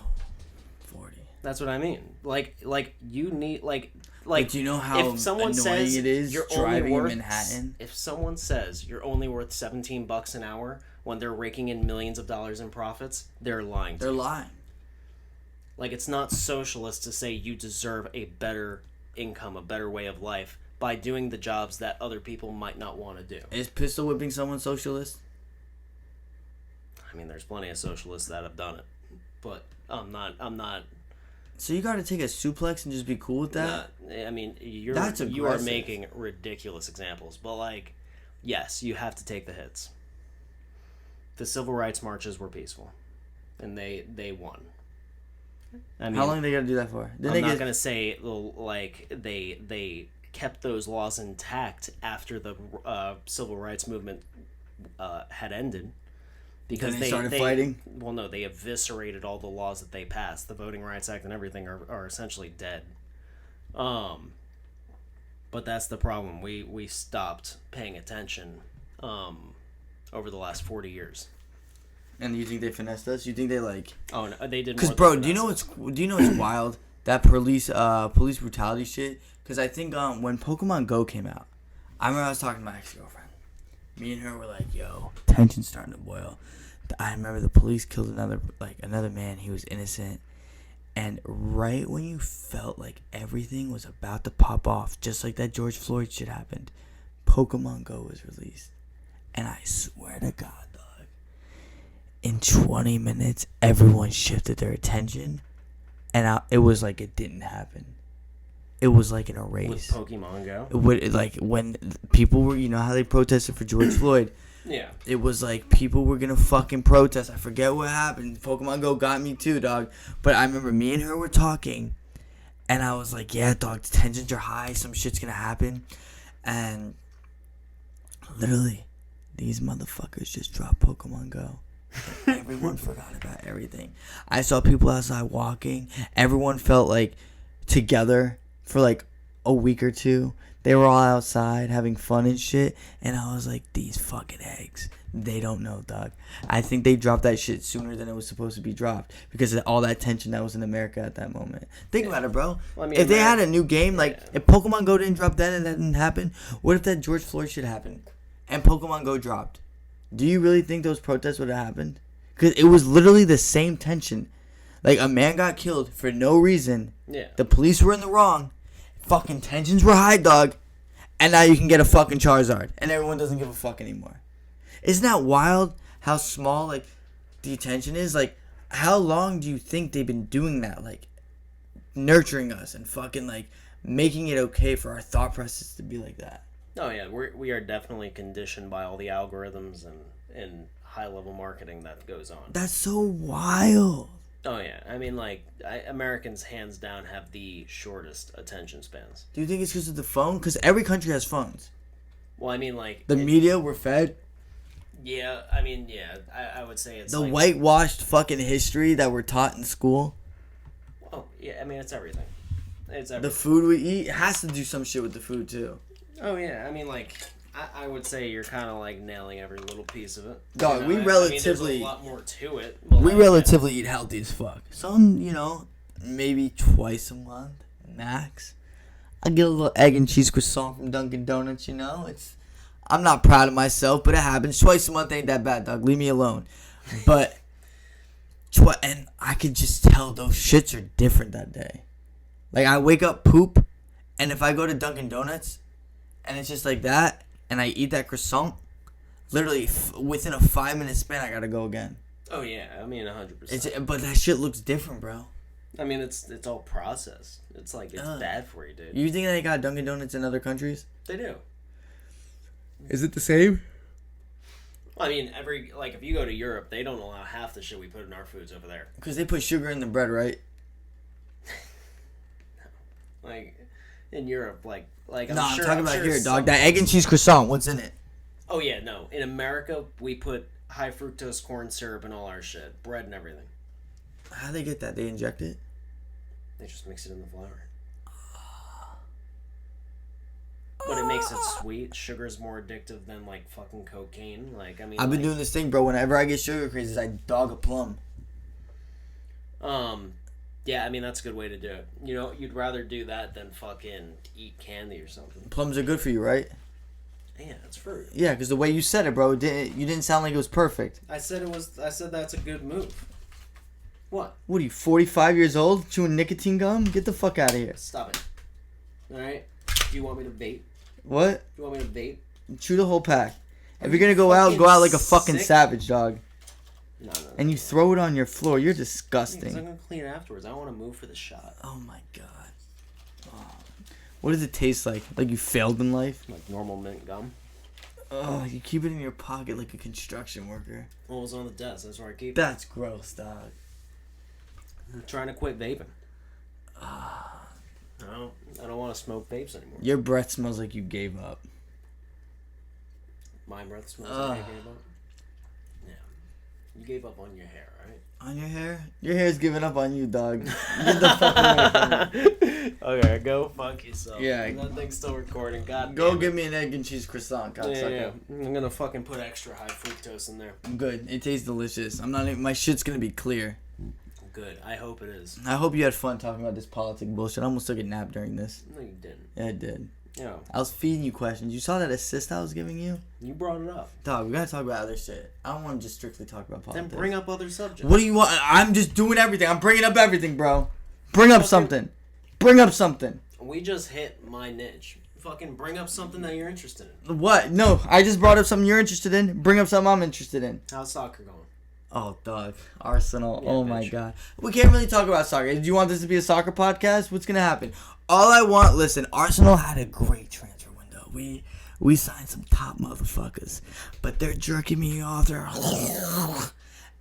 Speaker 1: 40.
Speaker 2: That's what I mean. Like you need like.
Speaker 1: But do you know how
Speaker 2: if someone
Speaker 1: annoying
Speaker 2: says
Speaker 1: it is
Speaker 2: you're
Speaker 1: driving
Speaker 2: only worth,
Speaker 1: in Manhattan?
Speaker 2: If someone says you're only worth $17 an hour when they're raking in millions of dollars in profits, they're lying.
Speaker 1: They're lying.
Speaker 2: Like, it's not socialist to say you deserve a better income, a better way of life by doing the jobs that other people might not want to do.
Speaker 1: Is pistol whipping someone socialist?
Speaker 2: I mean, there's plenty of socialists that have done it, but I'm not.
Speaker 1: So you got to take a suplex and just be cool with that?
Speaker 2: I mean, you are making ridiculous examples, but like, yes, you have to take the hits. The civil rights marches were peaceful, and they won. I mean,
Speaker 1: how long they got to do that for?
Speaker 2: I'm not gonna say like they kept those laws intact after the civil rights movement had ended. Because
Speaker 1: they started fighting?
Speaker 2: Well, no, they eviscerated all the laws that they passed. The Voting Rights Act and everything are essentially dead. But that's the problem. We stopped paying attention over the last 40 years.
Speaker 1: And you think they finessed us? You think they like?
Speaker 2: Oh no, they did.
Speaker 1: Because bro, do you know what's wild? That police brutality shit. Because I think when Pokemon Go came out, I remember I was talking to my ex-girlfriend. Me and her were like, "Yo, tension's starting to boil." I remember the police killed another man. He was innocent. And right when you felt like everything was about to pop off, just like that George Floyd shit happened, Pokemon Go was released. And I swear to God, dog, in 20 minutes, everyone shifted their attention. And it was like it didn't happen. It was like an erase.
Speaker 2: With Pokemon Go?
Speaker 1: Like when people were, you know how they protested for George Floyd?
Speaker 2: Yeah.
Speaker 1: It was like people were gonna fucking protest. I forget what happened. Pokemon Go got me too, dog. But I remember me and her were talking, and I was like, "Yeah, dog, the tensions are high. Some shit's gonna happen." And literally, these motherfuckers just dropped Pokemon Go. Everyone forgot about everything. I saw people outside walking. Everyone felt like together for like a week or two. They were all outside having fun and shit. And I was like, these fucking eggs. They don't know, dog. I think they dropped that shit sooner than it was supposed to be dropped. Because of all that tension that was in America at that moment. Think about it, bro. Well, I mean, if they had a new game, like, if Pokemon Go didn't drop then and that didn't happen, what if that George Floyd shit happened? And Pokemon Go dropped? Do you really think those protests would have happened? Because it was literally the same tension. Like, a man got killed for no reason.
Speaker 2: Yeah.
Speaker 1: The police were in the wrong. Fucking tensions were high, dog. And now you can get a fucking Charizard. And everyone doesn't give a fuck anymore. Isn't that wild how small, like, the attention is? Like, how long do you think they've been doing that? Like, nurturing us and fucking, like, making it okay for our thought process to be like that.
Speaker 2: Oh, yeah. We are definitely conditioned by all the algorithms and high-level marketing that goes on.
Speaker 1: That's so wild.
Speaker 2: Oh, yeah. I mean, like, Americans, hands down, have the shortest attention spans.
Speaker 1: Do you think it's because of the phone? Because every country has phones.
Speaker 2: Well, I mean, like...
Speaker 1: The media were fed.
Speaker 2: Yeah, I mean, yeah. I would say it's
Speaker 1: the whitewashed fucking history that we're taught in school.
Speaker 2: Oh, yeah. I mean, it's everything. It's everything.
Speaker 1: The food we eat has to do some shit with the food, too.
Speaker 2: Oh yeah, I mean, like, I would say you're kind of like nailing every little piece of it.
Speaker 1: Dog, we
Speaker 2: I mean,
Speaker 1: relatively
Speaker 2: there's a lot more to it. But
Speaker 1: we
Speaker 2: like,
Speaker 1: relatively eat healthy as fuck. Some, maybe twice a month max. I get a little egg and cheese croissant from Dunkin' Donuts. I'm not proud of myself, but it happens. Twice a month ain't that bad, dog. Leave me alone. But and I could just tell those shits are different that day. Like, I wake up poop, and if I go to Dunkin' Donuts, and it's just like that, and I eat that croissant, literally within a 5-minute span, I gotta go again.
Speaker 2: Oh yeah, I mean 100%.
Speaker 1: But that shit looks different, bro.
Speaker 2: I mean, it's all processed. It's like it's bad for you, dude.
Speaker 1: You think they got Dunkin' Donuts in other countries?
Speaker 2: They do.
Speaker 1: Is it the same?
Speaker 2: I mean, if you go to Europe, they don't allow half the shit we put in our foods over there.
Speaker 1: Because they put sugar in the bread, right?
Speaker 2: Like, in Europe, I'm
Speaker 1: talking about here, dog. That egg and cheese croissant, what's in it?
Speaker 2: Oh, yeah, no. In America, we put high fructose corn syrup in all our shit. Bread and everything.
Speaker 1: How do they get that? They inject it?
Speaker 2: They just mix it in the flour. But it makes it sweet. Sugar's more addictive than, like, fucking cocaine. Like, I mean...
Speaker 1: I've been doing this thing, bro. Whenever I get sugar crazes, I dog a plum.
Speaker 2: Yeah, I mean, that's a good way to do it. You'd rather do that than fucking eat candy or something.
Speaker 1: Plums are good for you, right?
Speaker 2: Yeah, it's fruit.
Speaker 1: Yeah, because the way you said it, bro, you didn't sound like it was perfect.
Speaker 2: I said that's a good move. What?
Speaker 1: What are you, 45 years old? Chewing nicotine gum? Get the fuck out of here.
Speaker 2: Stop it. Alright? Do you want me to vape?
Speaker 1: What?
Speaker 2: Do you want me to vape?
Speaker 1: Chew the whole pack. If you're gonna go out like a fucking savage, dog.
Speaker 2: No.
Speaker 1: And you throw it on your floor. You're disgusting.
Speaker 2: Because I'm gonna clean it afterwards. I don't want to move for the shot.
Speaker 1: Oh my god. Oh. What does it taste like? Like you failed in life?
Speaker 2: Like normal mint gum.
Speaker 1: Oh, you keep it in your pocket like a construction worker.
Speaker 2: Well, it was on the desk. That's where I keep it.
Speaker 1: That's gross, dog.
Speaker 2: I'm trying to quit vaping. I don't want to smoke vapes anymore.
Speaker 1: Your breath smells like you gave up.
Speaker 2: My breath smells like I gave up? Yeah. You gave up on your hair, right?
Speaker 1: On your hair? Your hair's giving up on you, dog. Get the fuck away from me.
Speaker 2: Okay, go fuck yourself.
Speaker 1: Yeah.
Speaker 2: That thing's still recording. God
Speaker 1: Go
Speaker 2: damn
Speaker 1: give me an egg and cheese croissant, cocksucker.
Speaker 2: Yeah. I'm gonna fucking put extra high fructose in there.
Speaker 1: Good. It tastes delicious. My shit's gonna be clear.
Speaker 2: Good. I hope it is.
Speaker 1: I hope you had fun talking about this politic bullshit. I almost took a nap during this.
Speaker 2: No, you didn't.
Speaker 1: Yeah, I did.
Speaker 2: Yeah.
Speaker 1: I was feeding you questions. You saw that assist I was giving you?
Speaker 2: You brought it up.
Speaker 1: Dog, we gotta talk about other shit. I don't want to just strictly talk about politics.
Speaker 2: Then bring up other subjects.
Speaker 1: What do you want? I'm just doing everything. I'm bringing up everything, bro. Bring up something. Bring up something.
Speaker 2: We just hit my niche. Fucking bring up something that you're interested in.
Speaker 1: What? No, I just brought up something you're interested in. Bring up something I'm interested in.
Speaker 2: How's soccer going?
Speaker 1: Oh, dog. Arsenal.
Speaker 2: Yeah,
Speaker 1: oh,
Speaker 2: bitch.
Speaker 1: my God. We can't really talk about soccer. Do you want this to be a soccer podcast? What's going to happen? All I want, listen, Arsenal had a great transfer window. We signed some top motherfuckers. But they're jerking me off.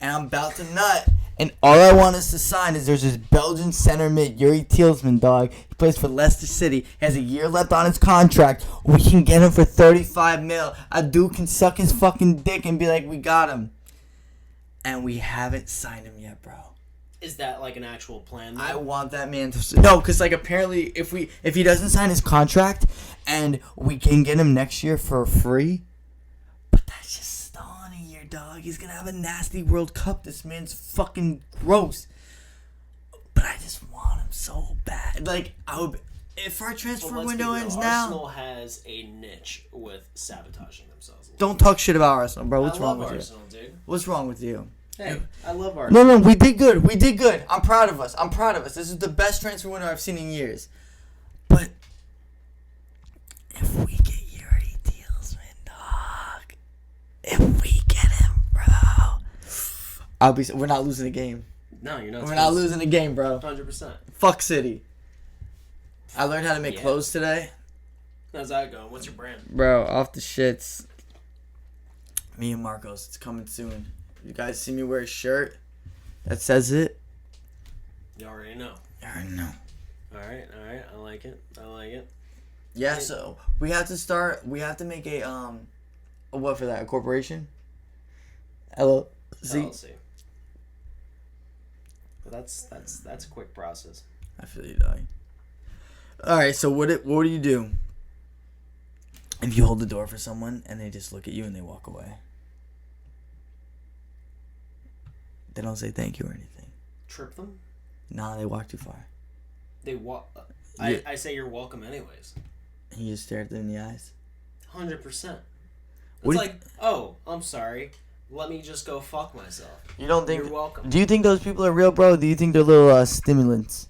Speaker 1: And I'm about to nut. And all I want us to sign is there's this Belgian center mid, Yuri Tielemans, dog. He plays for Leicester City. He has a year left on his contract. We can get him for 35 mil. A dude can suck his fucking dick and be like, we got him. And we haven't signed him yet, bro.
Speaker 2: Is that like an actual plan, though?
Speaker 1: I want that man to... No, because like apparently if he doesn't sign his contract and we can get him next year for free, but that's just stalling a year, dog. He's going to have a nasty World Cup. This man's fucking gross. But I just want him so bad. Like, I would... If our transfer window ends now...
Speaker 2: Arsenal has a niche with sabotaging themselves.
Speaker 1: Don't talk shit about Arsenal, bro. What's wrong with
Speaker 2: Arsenal,
Speaker 1: you?
Speaker 2: Dude.
Speaker 1: What's wrong with you?
Speaker 2: Hey, I love Arsenal.
Speaker 1: No, we did good. We did good. I'm proud of us. This is the best transfer window I've seen in years. But if we get Yuri Tielemans, dog, if we get him, bro, we're not losing a game.
Speaker 2: No, you're not.
Speaker 1: We're not losing a game, bro.
Speaker 2: 100%.
Speaker 1: Fuck City. I learned how to make clothes today.
Speaker 2: How's that going? What's your brand?
Speaker 1: Bro, off the shits. Me and Marcos. It's coming soon. You guys see me wear a shirt that says it?
Speaker 2: You already know.
Speaker 1: I know.
Speaker 2: All right. I like it.
Speaker 1: Yeah, so we have to make a what for that? A corporation?
Speaker 2: LLC. But that's a quick process.
Speaker 1: I feel you, dog. All right, so what do you do? if you hold the door for someone and they just look at you and they walk away. They don't say thank you or anything.
Speaker 2: Trip them?
Speaker 1: Nah, they walk too far.
Speaker 2: They walk. I say you're welcome anyways.
Speaker 1: And you just stare at them in the eyes.
Speaker 2: 100%. It's
Speaker 1: What
Speaker 2: like, oh, I'm sorry. Let me just go fuck myself.
Speaker 1: You don't think?
Speaker 2: You're welcome.
Speaker 1: Do you think those people are real, bro? Do you think they're little stimulants?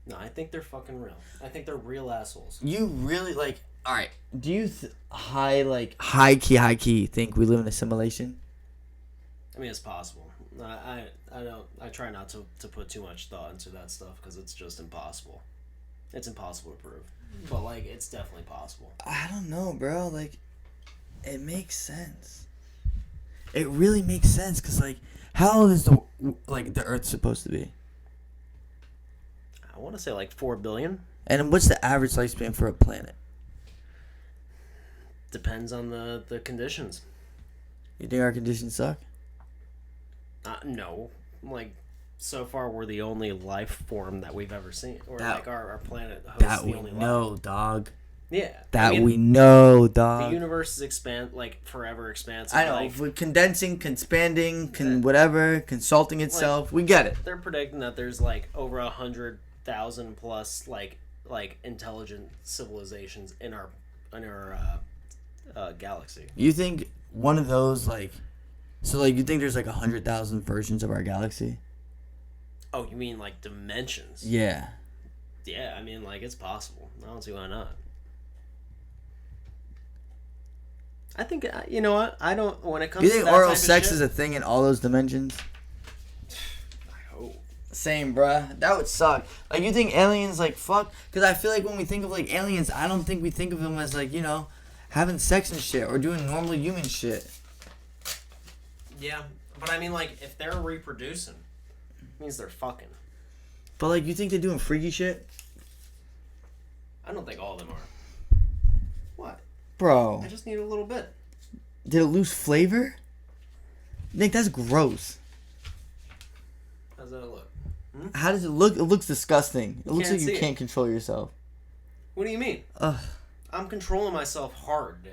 Speaker 2: No, I think they're fucking real. I think they're real assholes.
Speaker 1: You really like? All right. Do you high key think we live in a simulation?
Speaker 2: I mean, it's possible. I don't. I try not to put too much thought into that stuff because it's just impossible. It's impossible to prove. But like, it's definitely possible.
Speaker 1: I don't know, bro. Like, it makes sense. It really makes sense because like, how old is the Earth supposed to be?
Speaker 2: I want to say like 4 billion.
Speaker 1: And what's the average lifespan for a planet?
Speaker 2: Depends on the conditions.
Speaker 1: You think our conditions suck?
Speaker 2: No. Like, so far we're the only life form that we've ever seen. Or
Speaker 1: That-
Speaker 2: like our planet hosts
Speaker 1: That
Speaker 2: the
Speaker 1: we
Speaker 2: only
Speaker 1: know,
Speaker 2: life.
Speaker 1: dog.
Speaker 2: Yeah.
Speaker 1: That
Speaker 2: I mean,
Speaker 1: we know,
Speaker 2: the
Speaker 1: dog.
Speaker 2: universe is forever expansive.
Speaker 1: I know.
Speaker 2: Like,
Speaker 1: With condensing, expanding, whatever, consulting itself. We get it.
Speaker 2: they're predicting that there's like over 100,000 plus like intelligent civilizations in our galaxy.
Speaker 1: You think one of those you think there's 100,000 versions of our galaxy?
Speaker 2: Oh, you mean like dimensions?
Speaker 1: Yeah.
Speaker 2: Yeah, I mean like it's possible. I don't see why not. I think you know what? I don't. When it comes
Speaker 1: You
Speaker 2: to
Speaker 1: think
Speaker 2: that
Speaker 1: oral
Speaker 2: type of
Speaker 1: sex
Speaker 2: shit,
Speaker 1: is a thing in all those dimensions?
Speaker 2: I hope.
Speaker 1: Same, bruh. That would suck. Like, you think aliens, fuck? Because I feel like when we think of, aliens, I don't think we think of them as, having sex and shit or doing normal human shit.
Speaker 2: Yeah, but I mean, like, if they're reproducing, it means they're fucking.
Speaker 1: But, you think they're doing freaky shit?
Speaker 2: I don't think all of them are. What?
Speaker 1: Bro.
Speaker 2: I just need a little bit.
Speaker 1: Did it lose flavor? Nick, that's gross.
Speaker 2: How's that look?
Speaker 1: How does it look? It looks disgusting. It looks
Speaker 2: can't
Speaker 1: like you
Speaker 2: see
Speaker 1: can't
Speaker 2: it.
Speaker 1: control yourself.
Speaker 2: What do you mean?
Speaker 1: Ugh.
Speaker 2: I'm controlling myself hard, dude.